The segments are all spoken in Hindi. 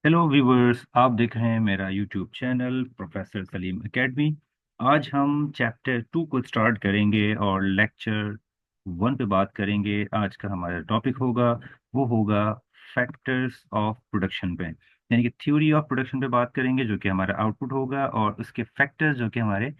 हेलो व्यूवर्स, आप देख रहे हैं मेरा YouTube channel professor Salim academy. आज हम चैप्टर 2 को स्टार्ट करेंगे और लेक्चर 1 पे बात करेंगे। आज का हमारा टॉपिक होगा, वो होगा फैक्टर्स ऑफ प्रोडक्शन पे, यानी कि थ्योरी ऑफ प्रोडक्शन पे बात करेंगे, जो कि हमारा आउटपुट होगा, और उसके फैक्टर्स जो कि हमारे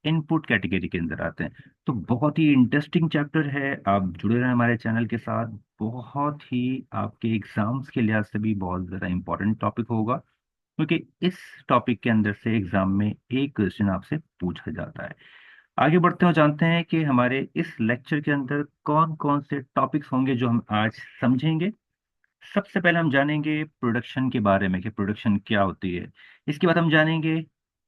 इनपुट कैटेगरी के अंदर आते हैं। तो बहुत ही इंटरेस्टिंग चैप्टर है, आप जुड़े रहें हमारे चैनल के साथ। बहुत ही आपके एग्जाम्स के लिहाज से भी बहुत ज़्यादा इंपॉर्टेंट टॉपिक होगा, क्योंकि इस टॉपिक के अंदर से एग्जाम में एक क्वेश्चन आपसे पूछा जाता है। आगे बढ़ते हैं और जानते हैं कि हमारे इस लेक्चर के अंदर कौन कौन से टॉपिक्स होंगे जो हम आज समझेंगे। सबसे पहले हम जानेंगे प्रोडक्शन के बारे में कि प्रोडक्शन क्या होती है। इसके बाद हम जानेंगे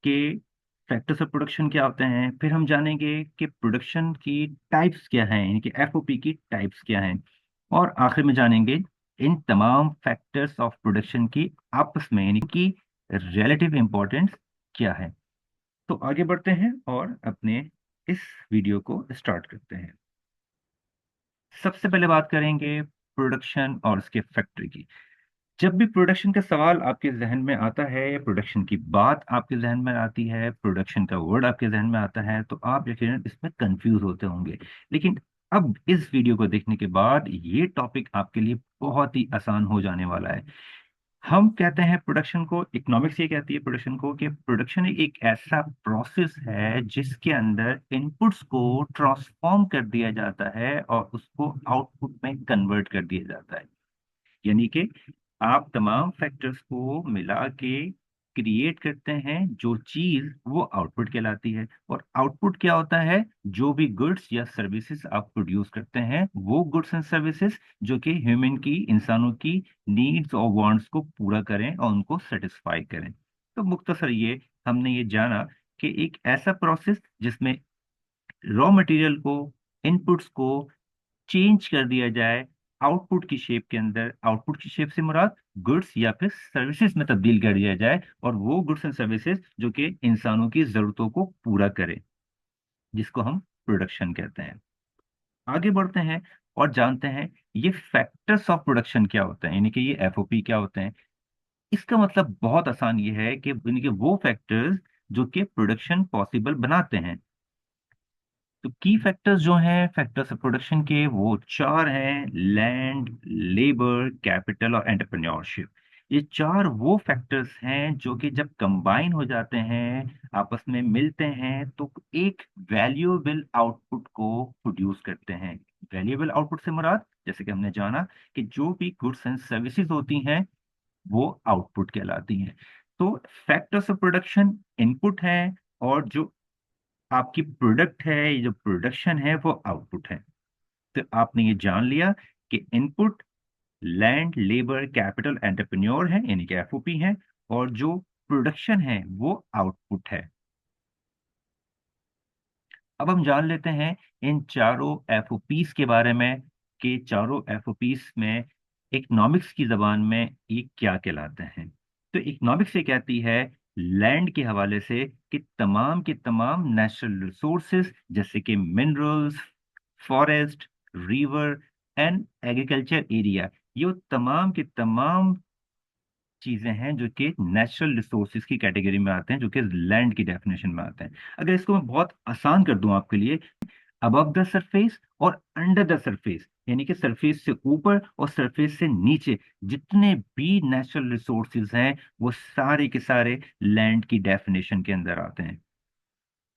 कि फैक्टर्स ऑफ प्रोडक्शन क्या होते हैं। फिर हम जानेंगे कि प्रोडक्शन की टाइप्स क्या हैं, यानी कि एफओपी की टाइप्स क्या हैं। और आखिर में जानेंगे इन तमाम फैक्टर्स ऑफ प्रोडक्शन की आपस में, यानी कि रिलेटिव इंपॉर्टेंस क्या है। तो आगे बढ़ते हैं और अपने इस वीडियो को स्टार्ट करते हैं। सबसे पहले बात करेंगे प्रोडक्शन और उसके फैक्टर की। जब भी प्रोडक्शन का सवाल आपके जहन में आता है, या प्रोडक्शन की बात आपके जहन में आती है, प्रोडक्शन का वर्ड आपके जहन में आता है, तो आप यकीनन इसमें कंफ्यूज होते होंगे। लेकिन अब इस वीडियो को देखने के बाद ये टॉपिक आपके लिए बहुत ही आसान हो जाने वाला है। हम कहते हैं प्रोडक्शन को, इकोनॉमिक्स ये कहती है प्रोडक्शन को, कि प्रोडक्शन एक ऐसा प्रोसेस है जिसके अंदर इनपुट्स को ट्रांसफॉर्म कर दिया जाता है और उसको आउटपुट में कन्वर्ट कर दिया जाता है। यानी कि आप तमाम फैक्टर्स को मिला के क्रिएट करते हैं जो चीज, वो आउटपुट कहलाती है। और आउटपुट क्या होता है? जो भी गुड्स या सर्विसेज आप प्रोड्यूस करते हैं, वो गुड्स एंड सर्विसेज जो कि ह्यूमन की, इंसानों की नीड्स और वांट्स को पूरा करें और उनको सेटिस्फाई करें। तो मुख्तसर ये हमने ये जाना कि एक ऐसा प्रोसेस जिसमें रॉ मटेरियल को, इनपुट्स को चेंज कर दिया जाए आउटपुट की शेप के अंदर। आउटपुट की शेप से मुराद गुड्स या फिर सर्विसेज में तब्दील कर दिया जाए, और वो गुड्स एंड सर्विसेज जो कि इंसानों की जरूरतों को पूरा करे, जिसको हम प्रोडक्शन कहते हैं। आगे बढ़ते हैं और जानते हैं ये फैक्टर्स ऑफ प्रोडक्शन क्या होते हैं, यानी कि ये एफओपी क्या होते हैं। इसका मतलब बहुत आसान ये है कि इनके वो फैक्टर्स जो कि प्रोडक्शन पॉसिबल बनाते हैं। तो की फैक्टर्स जो हैं फैक्टर्स ऑफ प्रोडक्शन के, वो चार हैं: लैंड, लेबर, कैपिटल और एंटरप्रेन्योरशिप। ये चार वो फैक्टर्स हैं जो कि जब कंबाइन हो जाते हैं, आपस में मिलते हैं, तो एक वैल्यूएबल आउटपुट को प्रोड्यूस करते हैं। वैल्यूएबल आउटपुट से मुराद, जैसे कि हमने जाना, कि जो भी गुड्स एंड सर्विसेज होती हैं वो आउटपुट कहलाती हैं। तो फैक्टर्स ऑफ प्रोडक्शन इनपुट है, और जो आपकी प्रोडक्ट है, ये जो प्रोडक्शन है, वो आउटपुट है। तो आपने ये जान लिया कि input land, labour, capital, entrepreneur है, यानी कि एफओपी है, और जो प्रोडक्शन है वो आउटपुट है। अब हम जान लेते हैं इन चारों एफओपीस के बारे में, कि चारों एफओपीस में इकोनॉमिक्स की जबान में ये क्या कहलाते हैं। तो इकोनॉमिक्स ये कहती है लैंड के हवाले से कि तमाम के तमाम नेचुरल रिसोर्सेज, जैसे कि minerals, forest, river and agriculture area, ये तमाम के तमाम चीजें हैं जो कि नेचुरल रिसोर्सेज की कैटेगरी में आते हैं, जो कि लैंड की डेफिनेशन में आते हैं। अगर इसको मैं बहुत आसान कर दूं आपके लिए, अबव द सरफेस और अंडर द सरफेस, यानी कि सरफेस से ऊपर और सरफेस से नीचे जितने भी नेचुरल रिसोर्सेज हैं, वो सारे के सारे लैंड की डेफिनेशन के अंदर आते हैं।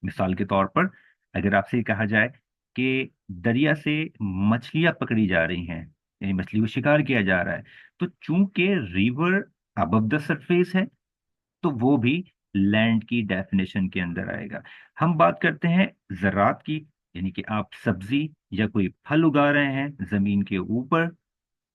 मिसाल के तौर पर, अगर आपसे ये कहा जाए कि दरिया से मछलियां पकड़ी जा रही हैं, यानी मछली को शिकार किया जा रहा है, तो चूंकि रिवर अबव द सरफेस है, तो वो भी लैंड की डेफिनेशन के अंदर आएगा। हम बात करते हैं ज़रात की, यानी कि आप सब्जी या कोई फल उगा रहे हैं जमीन के ऊपर,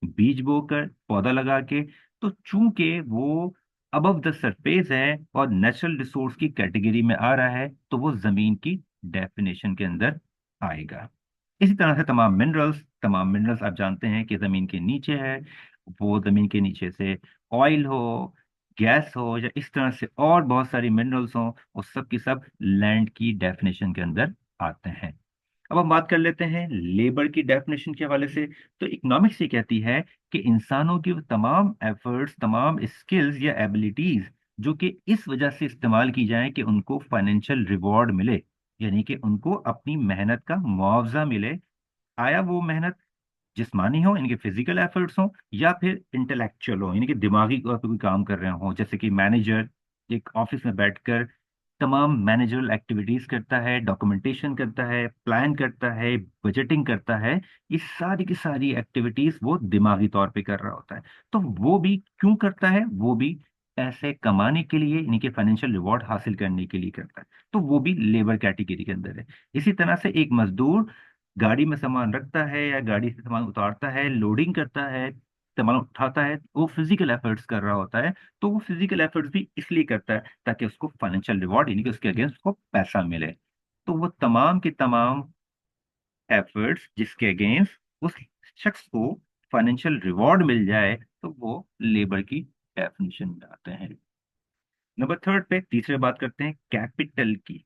बीज बोकर पौधा लगा के, तो चूंकि वो अबव द सरफेस है और नेचुरल रिसोर्स की कैटेगरी में आ रहा है, तो वो जमीन की डेफिनेशन के अंदर आएगा। इसी तरह से तमाम मिनरल्स आप जानते हैं कि जमीन के नीचे है। वो जमीन के नीचे से ऑयल हो, गैस हो, या इस तरह से और बहुत सारी मिनरल्स हो, वो सब की सब लैंड की डेफिनेशन के अंदर आते हैं। अब हम बात कर लेते हैं लेबर की डेफिनेशन के हवाले से। तो इकोनॉमिक्स ये कहती है कि इंसानों की वो तमाम एफर्ट्स, तमाम स्किल्स या एबिलिटीज जो कि इस वजह से इस्तेमाल की जाए कि उनको फाइनेंशियल रिवॉर्ड मिले, यानी कि उनको अपनी मेहनत का मुआवजा मिले। आया वो मेहनत जिस्मानी हो, यानी कि फिजिकल एफर्ट्स हो, या फिर इंटेलेक्चुअल हो, यानी कि दिमागी तौर पर कोई काम कर रहे हो, जैसे कि मैनेजर एक ऑफिस में बैठकर तमाम मैनेजरल एक्टिविटीज करता है, डॉक्यूमेंटेशन करता है, प्लान करता है, बजटिंग करता है। ये सारी की सारी एक्टिविटीज वो दिमागी तौर पे कर रहा होता है। तो वो भी क्यों करता है? वो भी पैसे कमाने के लिए, यानी कि फाइनेंशियल रिवॉर्ड हासिल करने के लिए करता है। तो वो भी लेबर कैटेगरी के अंदर है। इसी तरह से एक मजदूर गाड़ी में सामान रखता है या गाड़ी से सामान उतारता है, लोडिंग करता है, सामान उठाता है, वो फिजिकल एफर्ट्स कर रहा होता है। तो वो फिजिकल एफर्ट्स भी इसलिए करता है ताकि उसको फाइनेंशियल रिवॉर्ड, यानी कि उसके अगेंस्ट उसको पैसा मिले। तो वो तमाम के तमाम एफर्ट्स जिसके अगेंस्ट उस शख्स को फाइनेंशियल रिवॉर्ड मिल जाए, तो वो लेबर की डेफिनेशन में आते हैं। नंबर थर्ड पे तीसरे बात करते हैं कैपिटल की।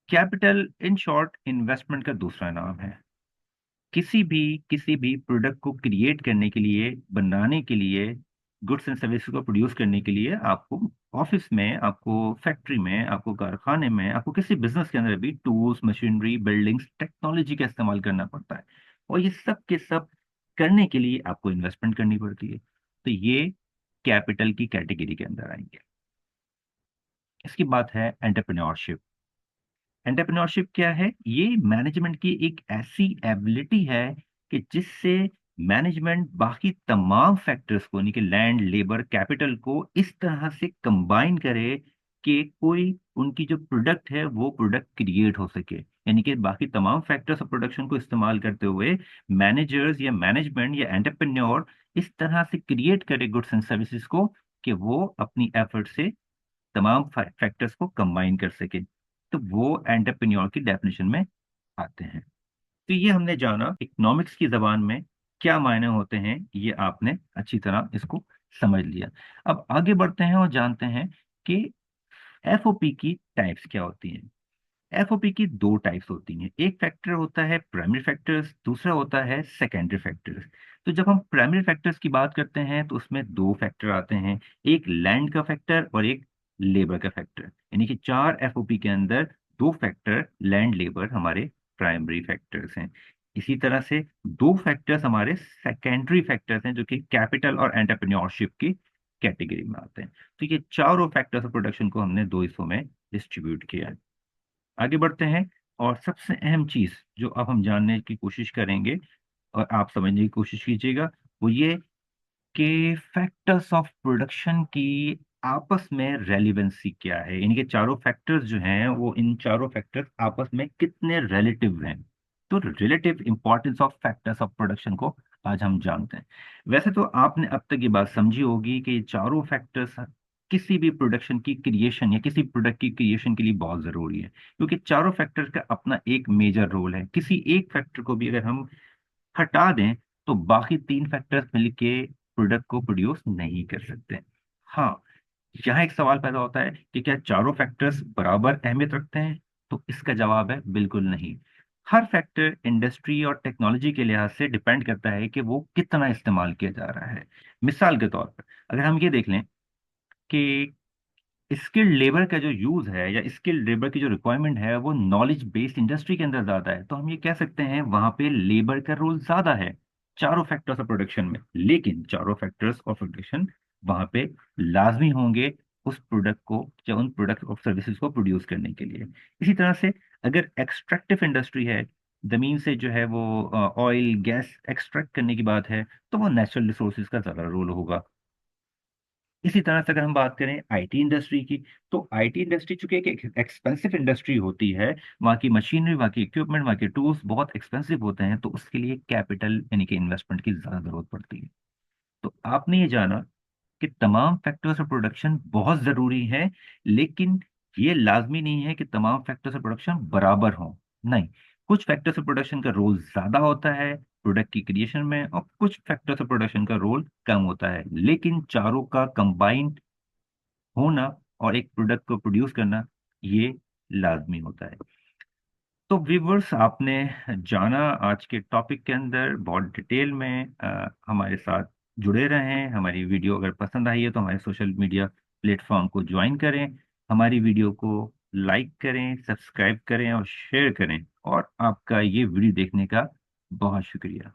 कैपिटल इन शॉर्ट इन्वेस्टमेंट का दूसरा नाम है। किसी भी प्रोडक्ट को क्रिएट करने के लिए, बनाने के लिए, गुड्स एंड सर्विसेज को प्रोड्यूस करने के लिए आपको ऑफिस में, आपको फैक्ट्री में, आपको कारखाने में, आपको किसी बिजनेस के अंदर भी टूल्स, मशीनरी, बिल्डिंग्स, टेक्नोलॉजी का इस्तेमाल करना पड़ता है। और ये सब के सब करने के लिए आपको इन्वेस्टमेंट करनी पड़ती है। तो ये कैपिटल की कैटेगरी के अंदर आएंगे। इसकी बात है एंटरप्रेन्योरशिप। एंटरप्रेन्योरशिप क्या है? ये मैनेजमेंट की एक ऐसी एबिलिटी है कि जिससे मैनेजमेंट बाकी तमाम फैक्टर्स को, यानी कि लैंड, लेबर, कैपिटल को इस तरह से कंबाइन करे कि कोई उनकी जो प्रोडक्ट है वो प्रोडक्ट क्रिएट हो सके। यानी कि बाकी तमाम फैक्टर्स ऑफ प्रोडक्शन को इस्तेमाल करते हुए मैनेजर्स या मैनेजमेंट या एंटरप्रेन्योर इस तरह से क्रिएट करे गुड्स एंड सर्विसेज को कि वो अपनी एफर्ट से तमाम फैक्टर्स को कंबाइन कर सके। तो वो एंटरप्रेन्योर की डेफिनेशन में आते हैं। तो ये हमने जाना इकोनॉमिक्स की जबान में क्या मायने होते हैं, ये आपने अच्छी तरह इसको समझ लिया। अब आगे बढ़ते हैं और जानते हैं कि एफओपी की टाइप्स क्या होती हैं। एफओपी की दो टाइप्स होती हैं। एक फैक्टर होता है प्राइमरी फैक्टर्स, दूसरा होता है सेकेंडरी फैक्टर्स। तो जब हम प्राइमरी फैक्टर्स की बात करते हैं तो उसमें दो फैक्टर आते हैं, एक लैंड का फैक्टर और एक लेबर का फैक्टर। यानी कि चार एफओपी के अंदर दो फैक्टर लैंड, लेबर हमारे प्राइमरी फैक्टर्स हैं। इसी तरह से दो फैक्टर्स हमारे सेकेंडरी फैक्टर्स हैं जो कि कैपिटल और एंटरप्रेन्योरशिप की कैटेगरी में आते हैं। तो ये चारों फैक्टर्स ऑफ प्रोडक्शन को हमने दो हिस्सों में डिस्ट्रीब्यूट किया है। आगे बढ़ते हैं। और सबसे अहम चीज जो अब हम जानने की कोशिश करेंगे और आप समझने की कोशिश कीजिएगा, वो ये कि फैक्टर्स ऑफ प्रोडक्शन की आपस में रेलिवेंसी क्या है। यानी कि चारों फैक्टर्स जो हैं वो, इन चारों फैक्टर्स आपस में कितने रिलेटिव हैं। तो relative importance of factors of production को आज हम जानते हैं। वैसे तो आपने अब तक ये बात समझी होगी कि ये चारों फैक्टर्स किसी भी प्रोडक्शन की क्रिएशन या किसी प्रोडक्ट की क्रिएशन के लिए बहुत जरूरी है, क्योंकि चारों फैक्टर्स का अपना एक मेजर रोल है। किसी एक फैक्टर को भी अगर हम हटा दें तो बाकी तीन फैक्टर्स मिलके प्रोडक्ट को प्रोड्यूस नहीं कर सकते। हाँ, यहाँ एक सवाल पैदा होता है कि क्या चारों फैक्टर्स बराबर अहमियत रखते हैं? तो इसका जवाब है बिल्कुल नहीं। हर फैक्टर इंडस्ट्री और टेक्नोलॉजी के लिहाज से डिपेंड करता है कि वो कितना इस्तेमाल किया जा रहा है। मिसाल के तौर पर अगर हम ये देख लें कि स्किल्ड लेबर का जो यूज है या स्किल्ड लेबर की जो रिक्वायरमेंट है वो नॉलेज बेस्ड इंडस्ट्री के अंदर ज्यादा है, तो हम ये कह सकते हैं वहां पे लेबर का रोल ज्यादा है चारों फैक्टर्स ऑफ प्रोडक्शन में। लेकिन चारों फैक्टर्स ऑफ प्रोडक्शन वहां पे लाजमी होंगे उस प्रोडक्ट को या उन प्रोडक्ट और सर्विसेज को प्रोड्यूस करने के लिए। इसी तरह से अगर एक्सट्रैक्टिव इंडस्ट्री है, जमीन से जो है वो ऑयल गैस एक्सट्रैक्ट करने की बात है, तो वो नेचुरल रिसोर्सेज का ज्यादा रोल होगा। इसी तरह से अगर हम बात करें आईटी इंडस्ट्री की, तो आईटी इंडस्ट्री चूंकि एक एक्सपेंसिव इंडस्ट्री होती है, वहाँ की मशीनरी, वहाँ की इक्विपमेंट, वहाँ के टूल्स बहुत एक्सपेंसिव होते हैं, तो उसके लिए कैपिटल यानी कि इन्वेस्टमेंट की ज्यादा जरूरत पड़ती है। तो आपने ये जाना कि तमाम फैक्टर्स ऑफ प्रोडक्शन बहुत जरूरी है, लेकिन ये लाजमी नहीं है कि तमाम फैक्टर्स ऑफ प्रोडक्शन बराबर हों। नहीं, कुछ फैक्टर्स ऑफ प्रोडक्शन का रोल ज्यादा होता है प्रोडक्ट की क्रिएशन में, और कुछ फैक्टर्स ऑफ प्रोडक्शन का रोल कम होता है। लेकिन चारों का कंबाइंड होना और एक प्रोडक्ट को प्रोड्यूस करना, ये लाजमी होता है। तो व्यूवर्स, आपने जाना आज के टॉपिक के अंदर बहुत डिटेल में। हमारे साथ जुड़े रहें। हमारी वीडियो अगर पसंद आई है तो हमारे सोशल मीडिया प्लेटफॉर्म को ज्वाइन करें, हमारी वीडियो को लाइक करें, सब्सक्राइब करें और शेयर करें। और आपका ये वीडियो देखने का बहुत शुक्रिया।